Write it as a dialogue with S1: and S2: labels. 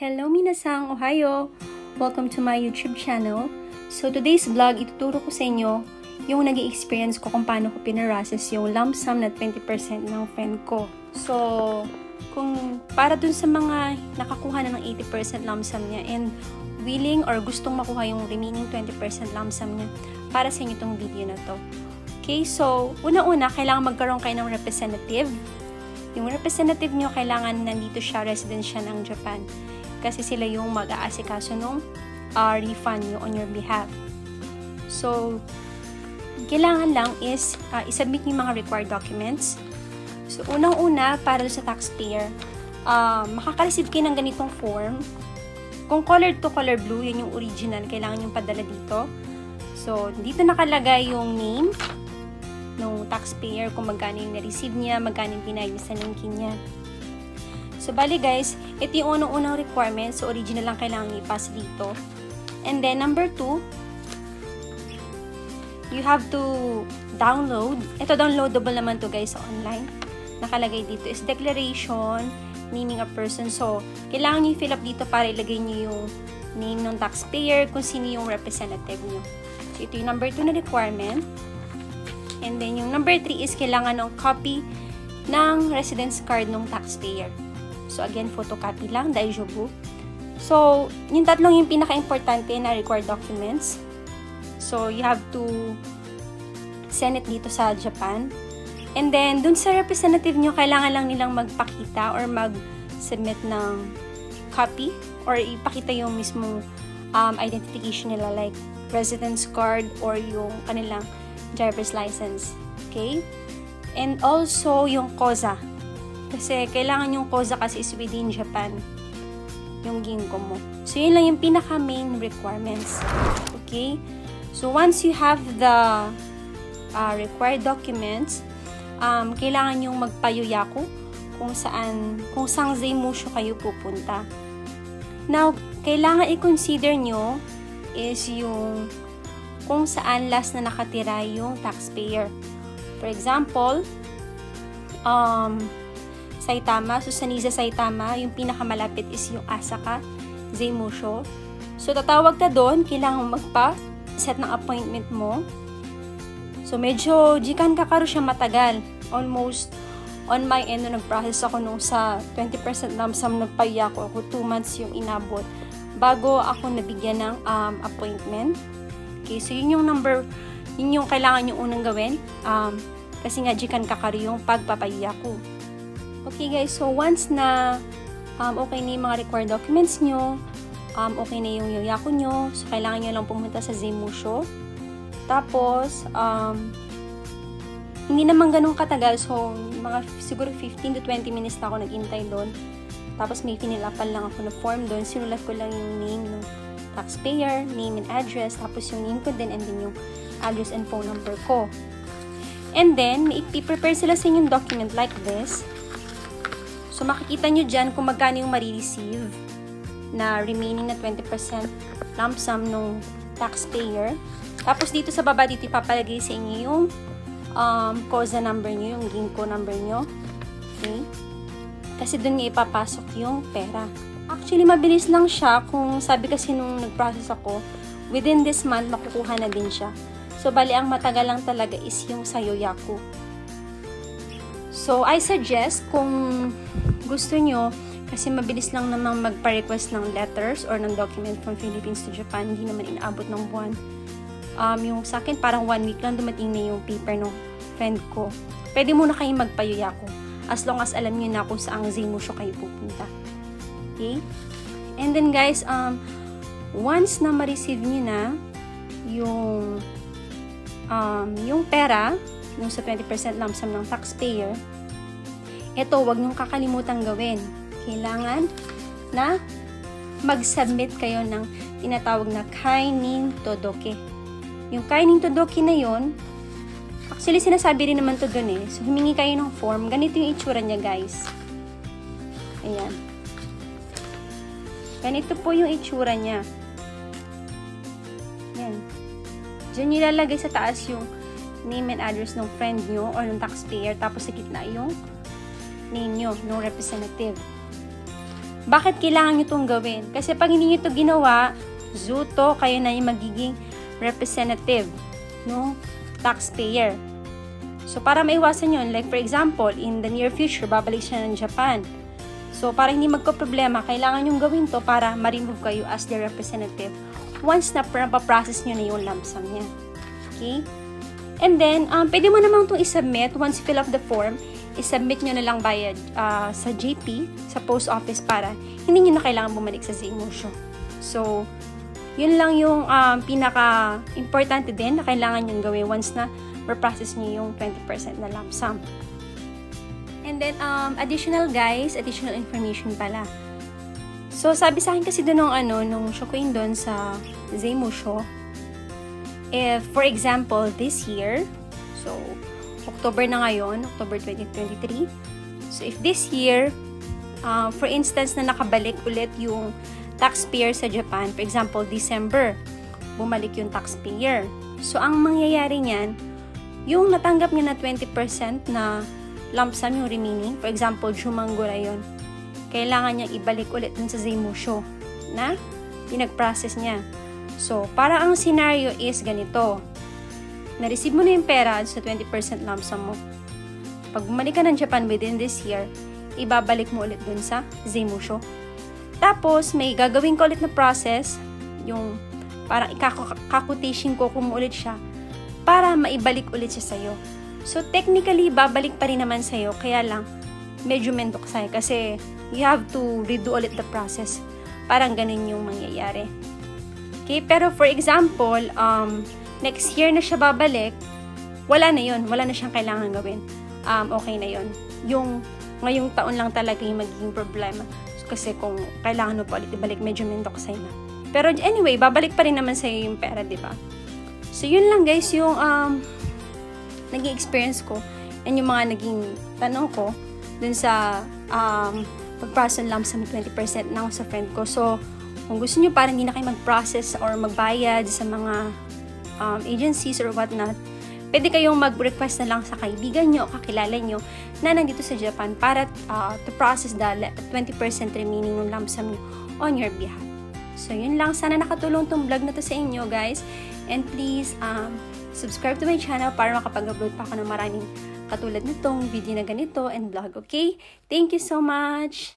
S1: Hello minasang, ohayo! Welcome to my YouTube channel. So today's vlog, ituturo ko sa inyo yung naging experience ko kung paano ko pinarases yung lump sum na 20% ng friend ko. So, kung para dun sa mga nakakuha na ng 80% lump sum niya and willing or gustong makuha yung remaining 20% lump sum niya, para sa inyo itong video na to. Okay, so una-una, kailangan magkaroon kayo ng representative. Yung representative nyo, kailangan nandito siya, resident siya ng Japan. Kasi sila yung mag-aasikaso ng refund nyo on your behalf. So, kailangan lang is isubmit yung mga required documents. So, unang-una, para sa taxpayer, makaka-receive kayo ng ganitong form. Kung color to color blue, yun yung original, kailangan yung padala dito. So, dito nakalagay yung name ng taxpayer, kung magkano yung na-receive niya, magkano yung binayad sa linkin niya. So, bali guys, ito yung unang-unang requirement. So, original lang kailangan i-pass dito. And then, number 2, you have to download. Ito, downloadable naman to guys sa online. Nakalagay dito is declaration, naming a person. So, kailangan nyo i-fill up dito para ilagay nyo yung name ng taxpayer, kung sino yung representative nyo. So, ito yung number 2 na requirement. And then, yung number 3 is kailangan ng copy ng residence card ng taxpayer. So, again, photocopy lang, daijoubu. So, yung tatlong yung pinaka-importante na required documents. So, you have to send it dito sa Japan. And then, dun sa representative nyo, kailangan lang nilang magpakita or mag-submit ng copy or ipakita yung mismong identification nila like residence card or yung kanilang driver's license. Okay? And also, yung KOZA. Kasi kailangan yung KOZA kasi is within Japan. Yung ginko mo. So, yun lang yung pinaka-main requirements. Okay? So, once you have the required documents, kailangan yung magpayuyaku kung saan Zeimusho kayo pupunta. Now, kailangan i-consider nyo is yung kung saan last na nakatira yung taxpayer. For example, Saitama. So, sa Niza Saitama, yung pinakamalapit is yung Asaka, Zeimusho. So, tatawag ka doon, kailangan magpa-set ng appointment mo. So, medyo jikan kakaro siya matagal. Almost on my end, nung nag-process ako nung sa 20% lump sum, nagpaya ako 2 months yung inabot bago ako nabigyan ng appointment. Okay, so yun yung kailangan yung unang gawin. Kasi nga jikan kakaro yung pagpapaya ko. Okay guys, so once na okay na yung mga required documents nyo, okay na yung yoyaku nyo, so kailangan nyo lang pumunta sa Zeimusho. Tapos, hindi naman ganun katagal, so mga siguro 15 to 20 minutes na ako nag-intay doon. Tapos may finilapan lang ako na form doon, sinulat ko lang yung name ng taxpayer, name and address, tapos yung name ko din, and then yung address and phone number ko. And then, i-prepare sila sa inyong document like this. So, makikita nyo dyan kung magkano yung marireceive na remaining na 20% lump sum ng taxpayer. Tapos, dito sa baba, dito ipapalagay sa inyo yung KOZA number nyo, yung ginko number nyo. Okay? Kasi dun nga ipapasok yung pera. Actually, mabilis lang siya. Kung sabi kasi nung nag-process ako, within this month, makukuha na din siya. So, bali, ang matagal lang talaga is yung sa yoyaku. So, I suggest kung gusto nyo, kasi mabilis lang namang magpa-request ng letters or ng document from Philippines to Japan, hindi naman inaabot ng buwan. Yung sa akin, parang 1 week lang dumating na yung paper ng friend ko. Pwede muna kayong magpayuyako as long as alam nyo na kung saang Zeimusho kayo pupunta. Okay? And then guys, once na ma-receive nyo na yung pera, yung sa 20% lump sum ng taxpayer, ito, wag niyong kakalimutan gawin. Kailangan na mag-submit kayo ng tinatawag na kainin todoke. Yung kainin todoke na yon, actually sinasabi rin naman to dun eh. So, humingi kayo ng form. Ganito yung itsura niya, guys. Ayan. Ganito po yung itsura niya. Ayan. Diyan nyo ilalagay sa taas yung name and address ng friend nyo or ng taxpayer. Tapos sa gitna yung name nyo, no representative. Bakit kailangan nyo itong gawin? Kasi pag hindi nyo ito ginawa, zuto, kayo na yung magiging representative, no? Taxpayer. So, para maiwasan yun, like for example, in the near future, babalik siya ng Japan. So, para hindi magka-problema, kailangan yung gawin to para ma-remove kayo as the representative once na pa-process nyo na yung lump sum niya. Okay? And then, pwede mo namang itong isubmit. Once you fill up the form, isubmit nyo na lang via sa GP, sa post office para hindi nyo na kailangan bumalik sa ZMotion. So, yun lang yung pinaka-importante din na kailangan nyo gawin once na ma-process nyo yung 20% na lump sum. And then, additional information pala. So, sabi sa akin kasi doon nung Shokuin doon sa ZMotion, if, for example, this year, so, October na ngayon, October 2023. So, if this year, for instance, na nakabalik ulit yung taxpayer sa Japan, for example, December, bumalik yung taxpayer. So, ang mangyayari niyan, yung natanggap niya na 20% na lump sum yung remaining, for example, Jumangura yun, kailangan niyang ibalik ulit dun sa ZMotion na pinag-process niya. So, para ang scenario is ganito. Na-receive mo na yung pera sa 20% lump sum mo. Pag bumalik ka ng Japan within this year, ibabalik mo ulit dun sa ZMotion. Tapos, may gagawin ko ulit na process, yung parang ikakutation ko kung ulit siya, para maibalik ulit siya sa'yo. So, technically, babalik pa rin naman sa'yo, kaya lang, medyo mendoksay kasi you have to redo ulit the process. Parang ganun yung mangyayari. Okay, pero for example, next year na siya babalik, wala na yun. Wala na siyang kailangan gawin. Okay na yun. Yung ngayong taon lang talaga yung magiging problema. So, kasi kung kailangan mo pa ulit ibalik, medyo mendoksay na. Pero anyway, babalik pa rin naman sa'yo yung pera, diba? So, yun lang guys, yung naging experience ko and yung mga naging tanong ko dun sa pag-process lump sum 20% na sa friend ko. So, kung gusto nyo parang hindi na kayo mag-process or magbayad sa mga agencies or whatnot, pwede kayong mag-request na lang sa kaibigan nyo o kakilala nyo na nandito sa Japan para to process the 20% remaining ng lump sum nyo on your behalf. So, yun lang. Sana nakatulong tong vlog na to sa inyo, guys. And please, subscribe to my channel para makapag-upload pa ako ng maraming katulad nitong video na ganito and vlog, okay? Thank you so much!